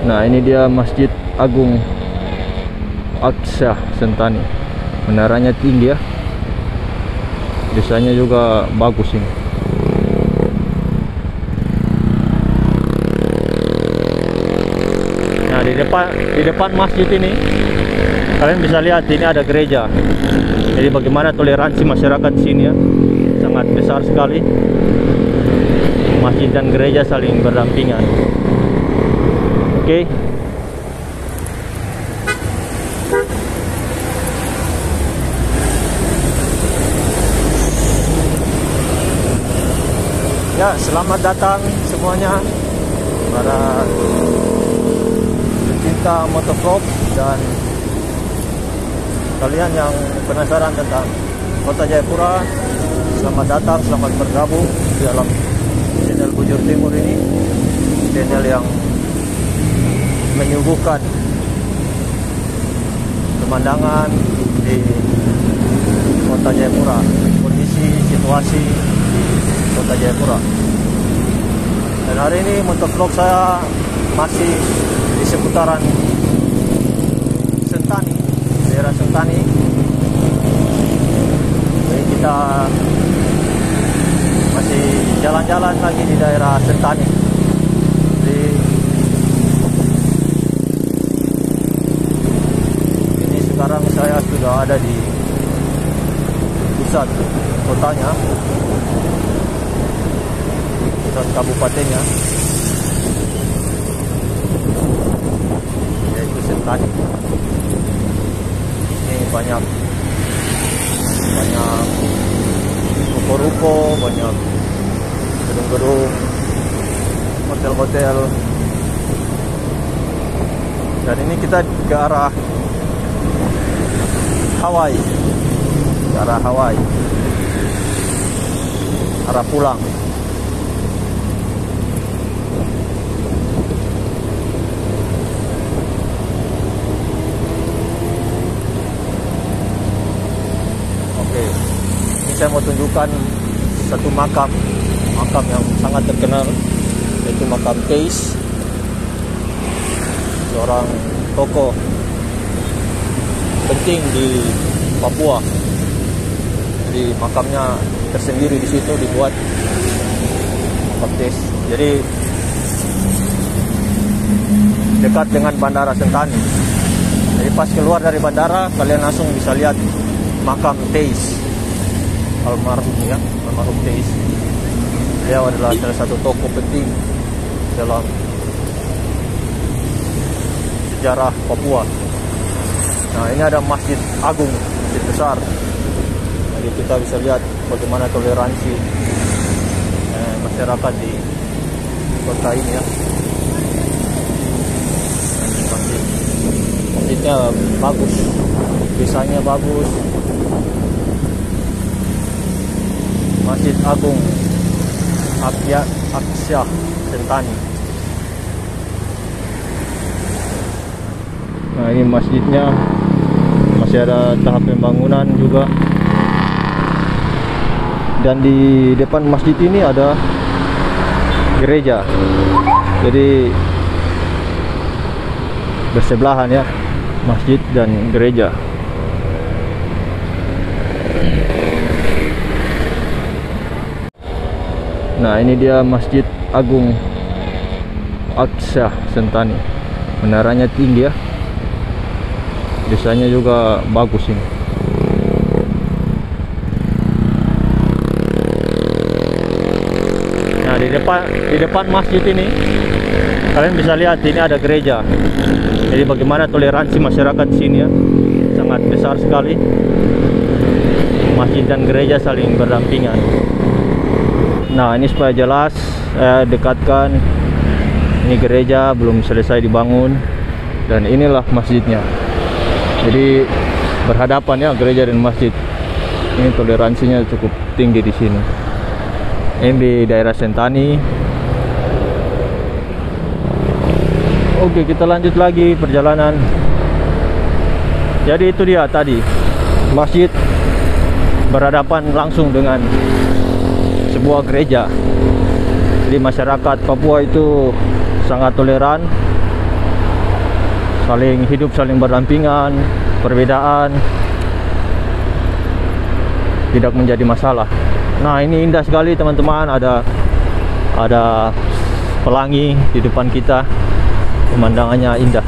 Nah, ini dia Masjid Agung Aqsa Sentani. Menaranya tinggi ya. Desainnya juga bagus ini. Nah, di depan masjid ini kalian bisa lihat ini ada gereja. Jadi bagaimana toleransi masyarakat di sini ya. Sangat besar sekali. Masjid dan gereja saling berdampingan. Oke. Ya, selamat datang semuanya para pecinta motovlog dan kalian yang penasaran tentang Kota Jayapura. Selamat datang, selamat bergabung di dalam channel Bujur Timur ini, channel yang menyuguhkan pemandangan di Kota Jayapura, kondisi situasi di Kota Jayapura. Dan hari ini motovlog saya masih di seputaran Sentani, daerah Sentani. Jadi kita masih jalan-jalan lagi di daerah Sentani. Jadi ini sekarang saya sudah ada di pusat kotanya, pusat kabupatennya, yaitu Sentani. Ini banyak ruko-ruko, banyak gedung-gedung, hotel-hotel. Dan ini kita ke arah Hawaii, arah pulang. Saya mau tunjukkan satu makam yang sangat terkenal, yaitu makam Teis, seorang tokoh penting di Papua. Jadi makamnya tersendiri di situ dibuat, makam Teis. Jadi dekat dengan Bandara Sentani. Jadi pas keluar dari bandara kalian langsung bisa lihat makam Teis. Almarhum Teis. Beliau adalah salah satu tokoh penting dalam sejarah Papua. Nah, ini ada masjid agung, masjid besar. Jadi kita bisa lihat bagaimana toleransi masyarakat di kota ini ya. Masjidnya bagus, desainnya bagus. Masjid Agung Aqsa Sentani. Nah, ini masjidnya masih ada tahap pembangunan juga. Dan di depan masjid ini ada gereja. Jadi bersebelahan ya, masjid dan gereja. Nah, ini dia Masjid Agung Aqsa Sentani. Menaranya tinggi ya. Desainnya juga bagus ini. Nah, di depan masjid ini kalian bisa lihat ini ada gereja. Jadi bagaimana toleransi masyarakat di sini ya. Sangat besar sekali. Masjid dan gereja saling berdampingan. Nah, ini supaya jelas saya dekatkan. Ini gereja belum selesai dibangun dan inilah masjidnya. Jadi berhadapan ya gereja dan masjid. Ini toleransinya cukup tinggi di sini. Ini di daerah Sentani. Oke, kita lanjut lagi perjalanan. Jadi itu dia tadi, masjid berhadapan langsung dengan sebuah gereja. Jadi masyarakat Papua itu sangat toleran saling hidup, saling berdampingan, perbedaan tidak menjadi masalah. Nah, ini indah sekali teman-teman, ada pelangi di depan kita, pemandangannya indah.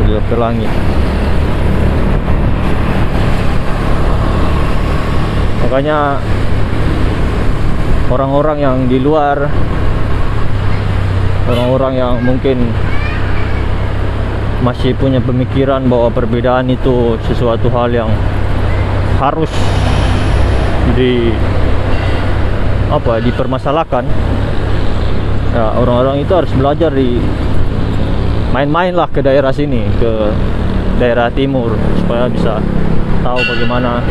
Ada pelangi. Makanya orang-orang yang di luar, orang-orang yang mungkin masih punya pemikiran bahwa perbedaan itu sesuatu hal yang harus dipermasalahkan, ya, orang-orang itu harus belajar main-mainlah ke daerah sini, ke daerah timur, supaya bisa tahu bagaimana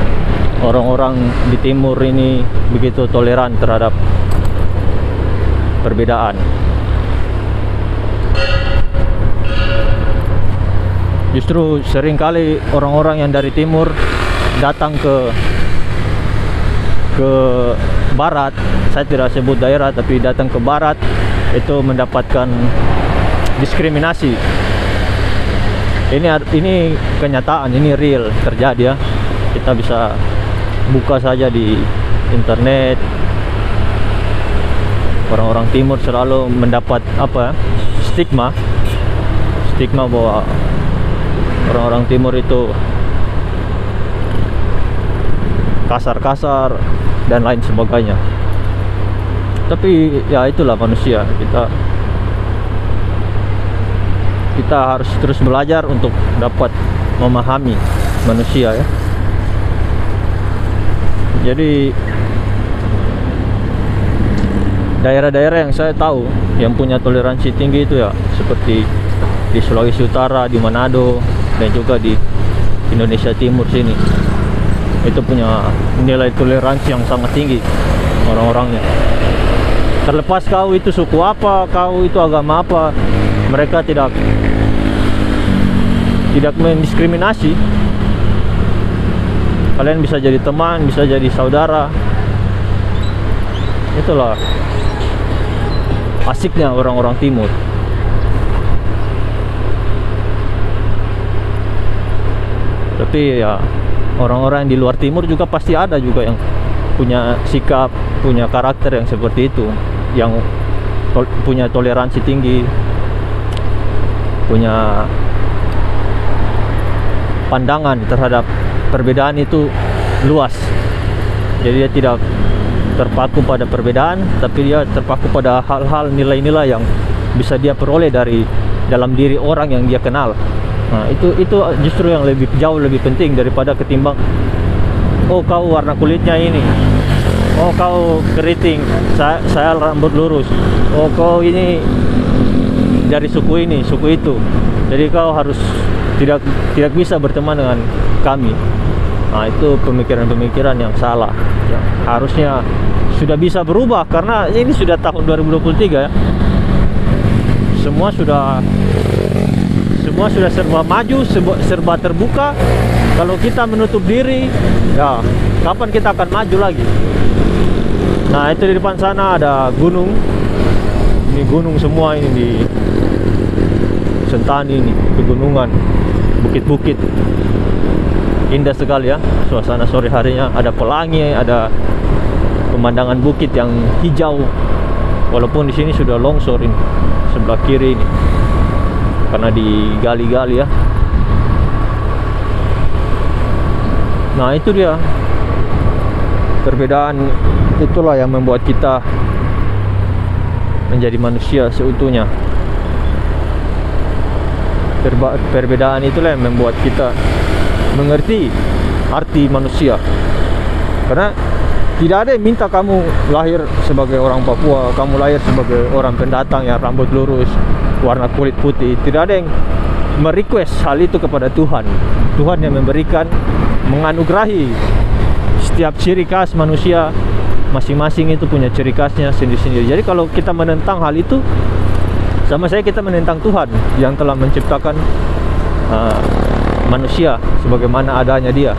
orang-orang di timur ini begitu toleran terhadap perbedaan. Justru seringkali orang-orang yang dari timur datang ke barat, saya tidak sebut daerah tapi datang ke barat, itu mendapatkan diskriminasi. Ini kenyataan, ini real terjadi ya. Kita bisa buka saja di internet. Orang-orang timur selalu mendapat stigma bahwa orang-orang timur itu kasar-kasar dan lain sebagainya. Tapi ya itulah manusia. Kita harus terus belajar untuk dapat memahami manusia ya. Jadi daerah-daerah yang saya tahu yang punya toleransi tinggi itu ya seperti di Sulawesi Utara, di Manado, dan juga di Indonesia Timur sini. Itu punya nilai toleransi yang sangat tinggi orang-orangnya. Terlepas kau itu suku apa, kau itu agama apa, mereka tidak mendiskriminasi. Kalian bisa jadi teman, bisa jadi saudara. Itulah asiknya orang-orang timur. Tapi ya orang-orang di luar timur juga pasti ada juga yang punya sikap, punya karakter yang seperti itu, yang punya toleransi tinggi, punya pandangan terhadap perbedaan itu luas. Jadi dia tidak terpaku pada perbedaan, tapi dia terpaku pada hal-hal, nilai-nilai yang bisa dia peroleh dari dalam diri orang yang dia kenal. Nah, itu justru yang jauh lebih penting daripada ketimbang oh kau warna kulitnya ini, oh kau keriting, saya rambut lurus, oh kau ini dari suku ini, suku itu, jadi kau harus tidak bisa berteman dengan kami. Nah, itu pemikiran-pemikiran yang salah, yang harusnya sudah bisa berubah, karena ini sudah tahun 2023 ya. Semua sudah serba maju, serba terbuka. Kalau kita menutup diri, ya kapan kita akan maju lagi? Nah, itu di depan sana ada gunung. Ini gunung semua ini di Sentani, ini pegunungan, bukit-bukit. Indah sekali ya suasana sore harinya, ada pelangi, ada pemandangan bukit yang hijau. Walaupun di sini sudah longsor ini sebelah kiri ini, karena digali-gali ya. Nah, itu dia perbedaan, itulah yang membuat kita menjadi manusia seutuhnya. Perbedaan itulah yang membuat kita mengerti arti manusia. Karena tidak ada yang minta kamu lahir sebagai orang Papua, kamu lahir sebagai orang pendatang yang rambut lurus, warna kulit putih. Tidak ada yang merequest hal itu kepada Tuhan. Tuhan yang memberikan, menganugerahi setiap ciri khas manusia. Masing-masing itu punya ciri khasnya sendiri-sendiri. Jadi kalau kita menentang hal itu, sama saya kita menentang Tuhan yang telah menciptakan manusia sebagaimana adanya dia.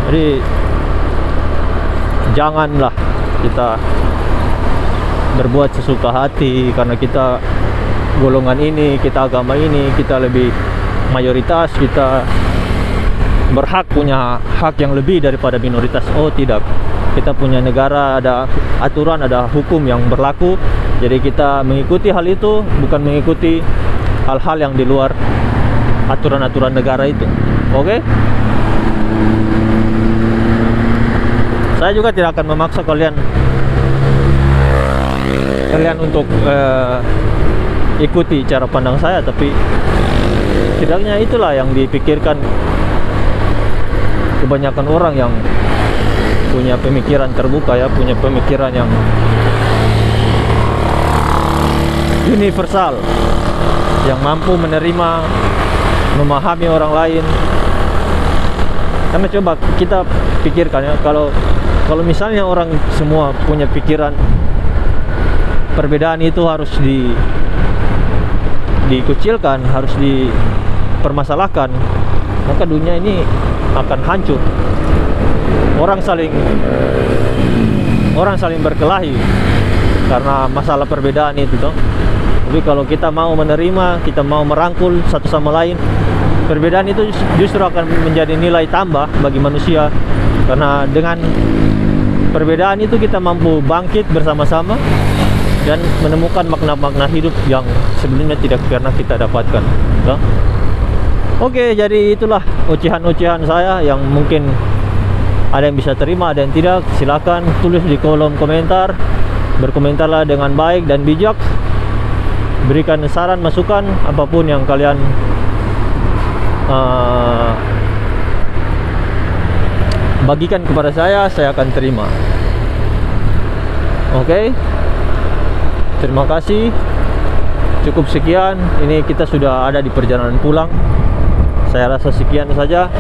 Jadi janganlah kita berbuat sesuka hati karena kita golongan ini, kita agama ini, kita lebih mayoritas, kita berhak punya hak yang lebih daripada minoritas. Oh tidak, kita punya negara, ada aturan, ada hukum yang berlaku. Jadi kita mengikuti hal itu, bukan mengikuti hal-hal yang di luar aturan-aturan negara itu. Oke? Saya juga tidak akan memaksa kalian untuk ikuti cara pandang saya, tapi setidaknya itulah yang dipikirkan kebanyakan orang yang punya pemikiran terbuka, ya, punya pemikiran yang universal, yang mampu menerima, memahami orang lain. Karena coba kita pikirkan, ya, kalau misalnya orang semua punya pikiran perbedaan itu harus dikucilkan, harus dipermasalahkan, maka dunia ini akan hancur. Orang saling berkelahi karena masalah perbedaan itu toh. Tapi kalau kita mau menerima, kita mau merangkul satu sama lain, perbedaan itu justru akan menjadi nilai tambah bagi manusia. Karena dengan perbedaan itu kita mampu bangkit bersama-sama dan menemukan makna-makna hidup yang sebelumnya tidak pernah kita dapatkan. Oke, jadi itulah ocehan-ocehan saya yang mungkin ada yang bisa terima, ada yang tidak. Silakan tulis di kolom komentar. Berkomentarlah dengan baik dan bijak. Berikan saran, masukan, apapun yang kalian bagikan kepada saya akan terima. Oke. Terima kasih. Cukup sekian. Ini kita sudah ada di perjalanan pulang. Saya rasa sekian saja.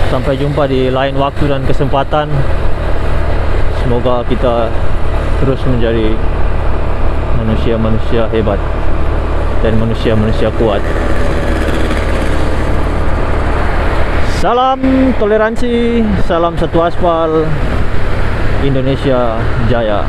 Sampai jumpa di lain waktu dan kesempatan. Semoga kita terus menjadi manusia-manusia hebat dan manusia-manusia kuat. Salam toleransi, salam satu aspal, Indonesia Jaya.